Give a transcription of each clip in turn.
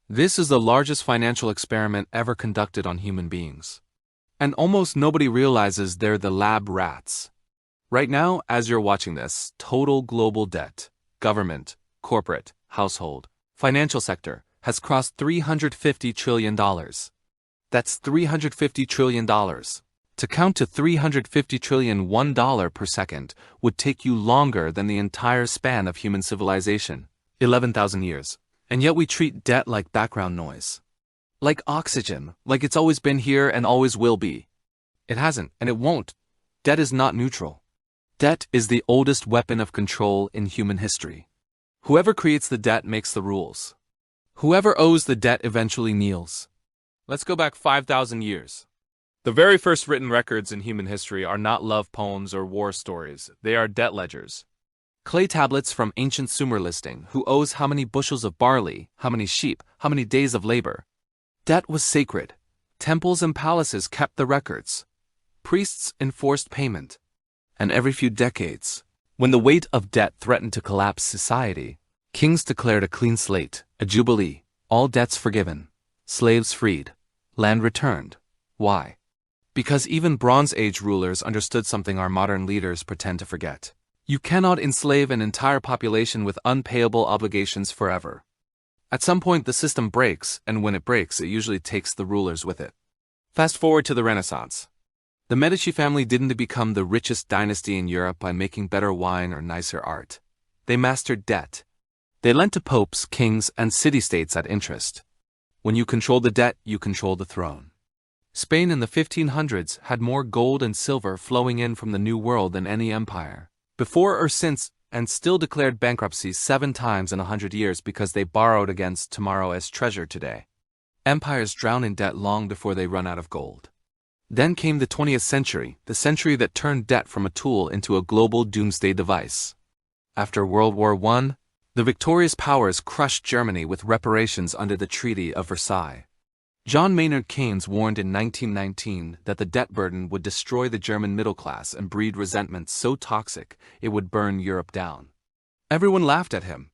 This is the largest financial experiment ever conducted on human beings. And almost nobody realizes they're the lab rats. Right now, as you're watching this, total global debt, government, corporate, household, financial sector, has crossed $350 trillion. That's $350 trillion. To count to $350 trillion $1 per second would take you longer than the entire span of human civilization, 11,000 years. And yet we treat debt like background noise. Like oxygen, like it's always been here and always will be. It hasn't, and it won't. Debt is not neutral. Debt is the oldest weapon of control in human history. Whoever creates the debt makes the rules. Whoever owes the debt eventually kneels. Let's go back 5,000 years. The very first written records in human history are not love poems or war stories. They are debt ledgers. Clay tablets from ancient Sumer listing who owes how many bushels of barley, how many sheep, how many days of labor. Debt was sacred. Temples and palaces kept the records. Priests enforced payment. And every few decades, when the weight of debt threatened to collapse society, kings declared a clean slate, a jubilee, all debts forgiven, slaves freed, land returned. Why? Because even Bronze Age rulers understood something our modern leaders pretend to forget. You cannot enslave an entire population with unpayable obligations forever. At some point the system breaks, and when it breaks it usually takes the rulers with it. Fast forward to the Renaissance. The Medici family didn't become the richest dynasty in Europe by making better wine or nicer art. They mastered debt. They lent to popes, kings, and city-states at interest. When you control the debt, you control the throne. Spain in the 1500s had more gold and silver flowing in from the New World than any empire, before or since, and still declared bankruptcy 7 times in 100 years because they borrowed against tomorrow as treasure today. Empires drown in debt long before they run out of gold. Then came the 20th century, the century that turned debt from a tool into a global doomsday device. After World War I, the victorious powers crushed Germany with reparations under the Treaty of Versailles. John Maynard Keynes warned in 1919 that the debt burden would destroy the German middle class and breed resentment so toxic it would burn Europe down. Everyone laughed at him.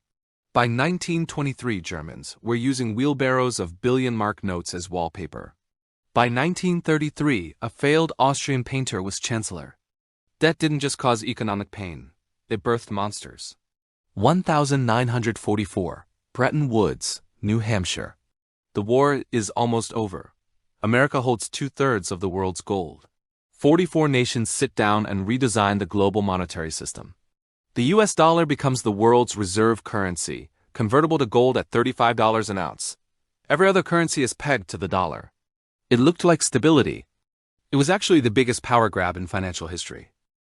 By 1923, Germans were using wheelbarrows of billion-mark notes as wallpaper. By 1933, a failed Austrian painter was chancellor. Debt didn't just cause economic pain, it birthed monsters. 1944, Bretton Woods, New Hampshire. The war is almost over. America holds 2/3 of the world's gold. 44 nations sit down and redesign the global monetary system. The US dollar becomes the world's reserve currency, convertible to gold at $35 an ounce. Every other currency is pegged to the dollar. It looked like stability. It was actually the biggest power grab in financial history.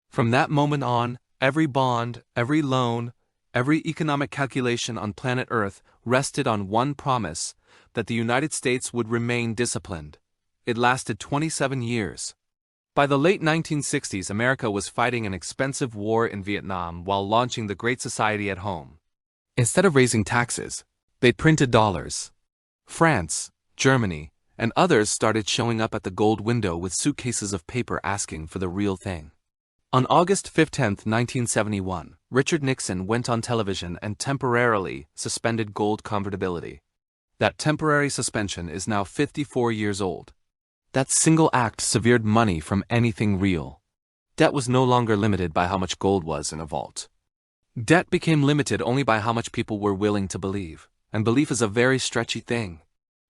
From that moment on, every bond, every loan, every economic calculation on planet Earth rested on one promise, that the United States would remain disciplined. It lasted 27 years. By the late 1960s, America was fighting an expensive war in Vietnam while launching the Great Society at home. Instead of raising taxes, they printed dollars. France, Germany, and others started showing up at the gold window with suitcases of paper asking for the real thing. On August 15, 1971, Richard Nixon went on television and temporarily suspended gold convertibility. That temporary suspension is now 54 years old. That single act severed money from anything real. Debt was no longer limited by how much gold was in a vault. Debt became limited only by how much people were willing to believe, and belief is a very stretchy thing.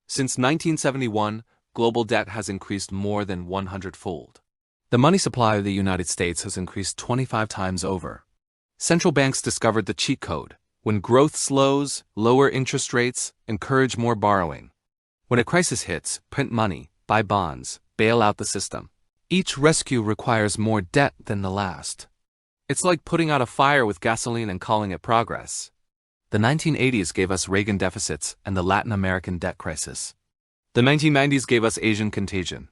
Since 1971, global debt has increased more than 100-fold. The money supply of the United States has increased 25 times over. Central banks discovered the cheat code. When growth slows, lower interest rates, encourage more borrowing. When a crisis hits, print money, buy bonds, bail out the system. Each rescue requires more debt than the last. It's like putting out a fire with gasoline and calling it progress. The 1980s gave us Reagan deficits and the Latin American debt crisis. The 1990s gave us Asian contagion.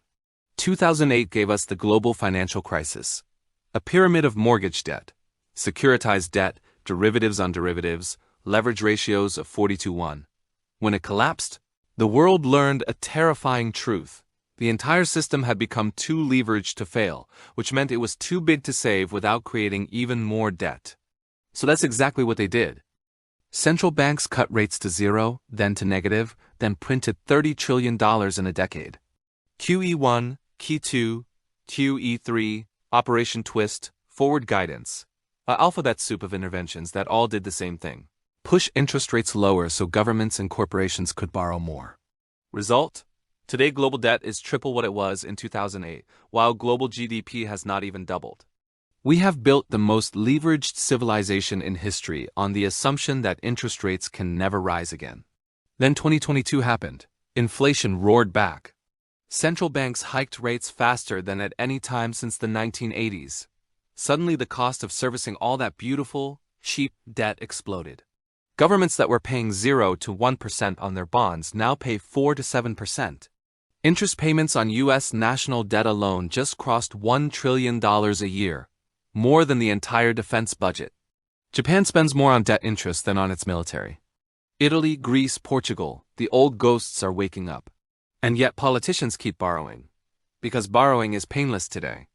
2008 gave us the global financial crisis. A pyramid of mortgage debt, securitized debt, derivatives on derivatives, leverage ratios of 40-1. When it collapsed, the world learned a terrifying truth. The entire system had become too leveraged to fail, which meant it was too big to save without creating even more debt. So that's exactly what they did. Central banks cut rates to zero, then to negative, then printed $30 trillion in a decade. QE1, QE2, QE3, Operation Twist, Forward Guidance, an alphabet soup of interventions that all did the same thing. Push interest rates lower so governments and corporations could borrow more. Result? Today global debt is triple what it was in 2008, while global GDP has not even doubled. We have built the most leveraged civilization in history on the assumption that interest rates can never rise again. Then 2022 happened. Inflation roared back. Central banks hiked rates faster than at any time since the 1980s. Suddenly the cost of servicing all that beautiful, cheap debt exploded. Governments that were paying 0 to 1% on their bonds now pay 4 to 7%. Interest payments on U.S. national debt alone just crossed $1 trillion a year, more than the entire defense budget. Japan spends more on debt interest than on its military. Italy, Greece, Portugal, the old ghosts are waking up. And yet politicians keep borrowing, because borrowing is painless today.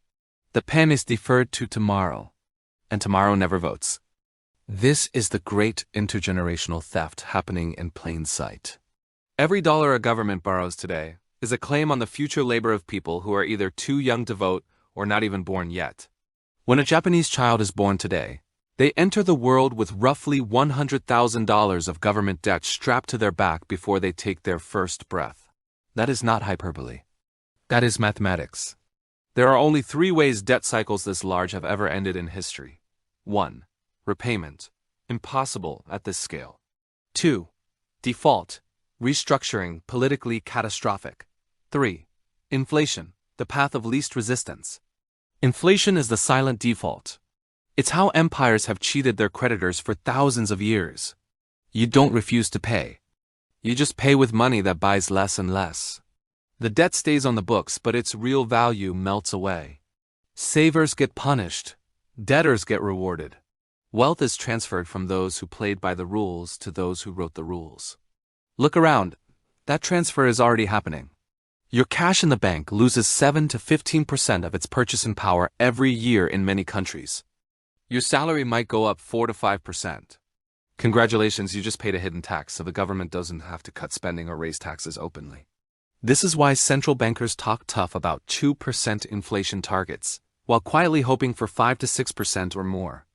The pen is deferred to tomorrow, and tomorrow never votes. This is the great intergenerational theft happening in plain sight. Every dollar a government borrows today is a claim on the future labor of people who are either too young to vote or not even born yet. When a Japanese child is born today, they enter the world with roughly $100,000 of government debt strapped to their back before they take their first breath. That is not hyperbole. That is mathematics. There are only 3 ways debt cycles this large have ever ended in history. 1. Repayment. Impossible at this scale. 2. Default. Restructuring, politically catastrophic. 3. Inflation, the path of least resistance. Inflation is the silent default. It's how empires have cheated their creditors for thousands of years. You don't refuse to pay. You just pay with money that buys less and less. The debt stays on the books, but its real value melts away. Savers get punished. Debtors get rewarded. Wealth is transferred from those who played by the rules to those who wrote the rules. Look around. That transfer is already happening. Your cash in the bank loses 7 to 15% of its purchasing power every year in many countries. Your salary might go up 4 to 5%. Congratulations, you just paid a hidden tax, so the government doesn't have to cut spending or raise taxes openly. This is why central bankers talk tough about 2% inflation targets, while quietly hoping for 5 to 6% or more.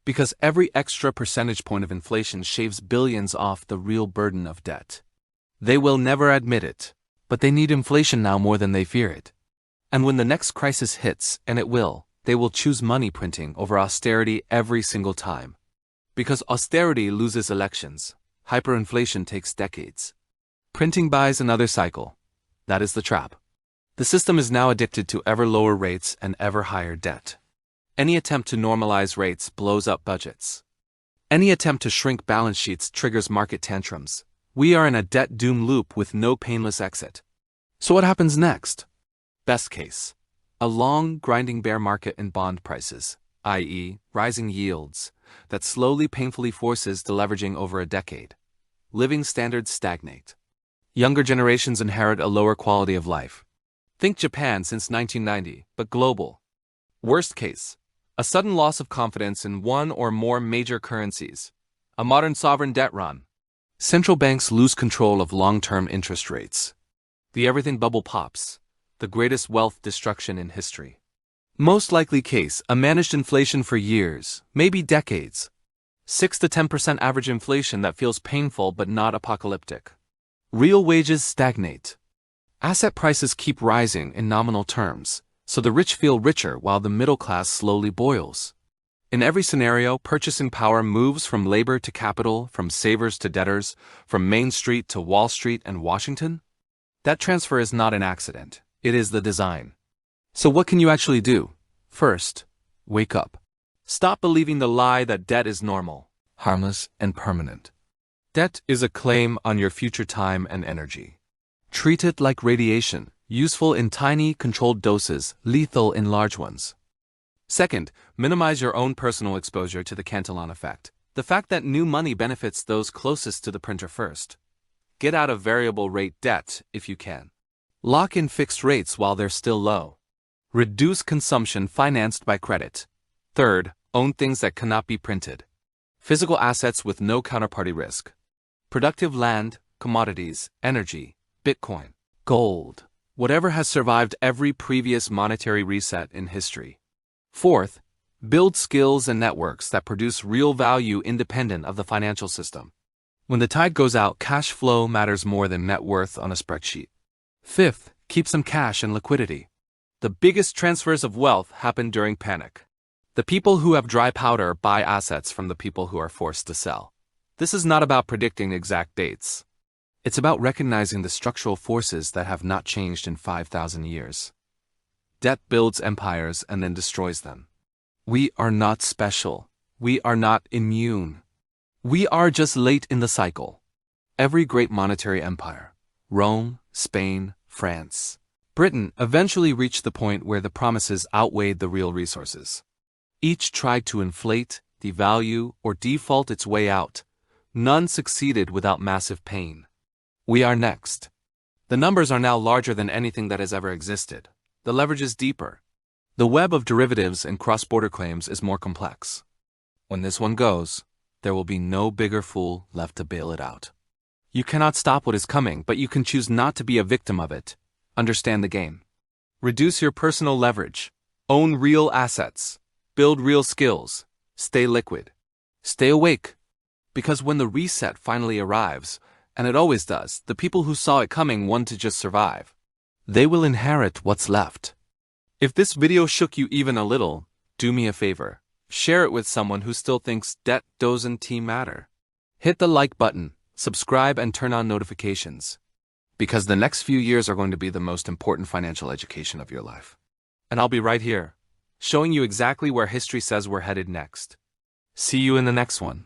Because every extra percentage point of inflation shaves billions off the real burden of debt. They will never admit it, but they need inflation now more than they fear it. And when the next crisis hits, and it will, they will choose money printing over austerity every single time. Because austerity loses elections, hyperinflation takes decades. Printing buys another cycle. That is the trap. The system is now addicted to ever lower rates and ever higher debt. Any attempt to normalize rates blows up budgets. Any attempt to shrink balance sheets triggers market tantrums. We are in a debt doom loop with no painless exit. So what happens next? Best case. A long, grinding bear market in bond prices, i.e., rising yields, that slowly, painfully forces deleveraging over a decade. Living standards stagnate. Younger generations inherit a lower quality of life. Think Japan since 1990, but global. Worst case. A sudden loss of confidence in one or more major currencies. A modern sovereign debt run. Central banks lose control of long-term interest rates. The everything bubble pops. The greatest wealth destruction in history. Most likely case, a managed inflation for years, maybe decades. 6 to 10% average inflation that feels painful but not apocalyptic. Real wages stagnate. Asset prices keep rising in nominal terms, so the rich feel richer while the middle class slowly boils. In every scenario, purchasing power moves from labor to capital, from savers to debtors, from Main Street to Wall Street and Washington. That transfer is not an accident. It is the design. So what can you actually do? First, wake up. Stop believing the lie that debt is normal, harmless, and permanent. Debt is a claim on your future time and energy. Treat it like radiation, useful in tiny, controlled doses, lethal in large ones. Second, minimize your own personal exposure to the Cantillon effect, the fact that new money benefits those closest to the printer first. Get out of variable rate debt if you can. Lock in fixed rates while they're still low. Reduce consumption financed by credit. Third, own things that cannot be printed. Physical assets with no counterparty risk. Productive land, commodities, energy, Bitcoin, gold, whatever has survived every previous monetary reset in history. Fourth, build skills and networks that produce real value independent of the financial system. When the tide goes out, cash flow matters more than net worth on a spreadsheet. Fifth, keep some cash and liquidity. The biggest transfers of wealth happen during panic. The people who have dry powder buy assets from the people who are forced to sell. This is not about predicting exact dates. It's about recognizing the structural forces that have not changed in 5,000 years. Debt builds empires and then destroys them. We are not special. We are not immune. We are just late in the cycle. Every great monetary empire, Rome, Spain, France, Britain, eventually reached the point where the promises outweighed the real resources. Each tried to inflate, devalue, or default its way out. None succeeded without massive pain. We are next. The numbers are now larger than anything that has ever existed. The leverage is deeper. The web of derivatives and cross-border claims is more complex. When this one goes, there will be no bigger fool left to bail it out. You cannot stop what is coming, but you can choose not to be a victim of it. Understand the game. Reduce your personal leverage. Own real assets. Build real skills. Stay liquid. Stay awake. Because when the reset finally arrives, and it always does, the people who saw it coming want to just survive. They will inherit what's left. If this video shook you even a little, do me a favor. Share it with someone who still thinks debt doesn't matter. Hit the like button, subscribe, and turn on notifications. Because the next few years are going to be the most important financial education of your life. And I'll be right here, showing you exactly where history says we're headed next. See you in the next one.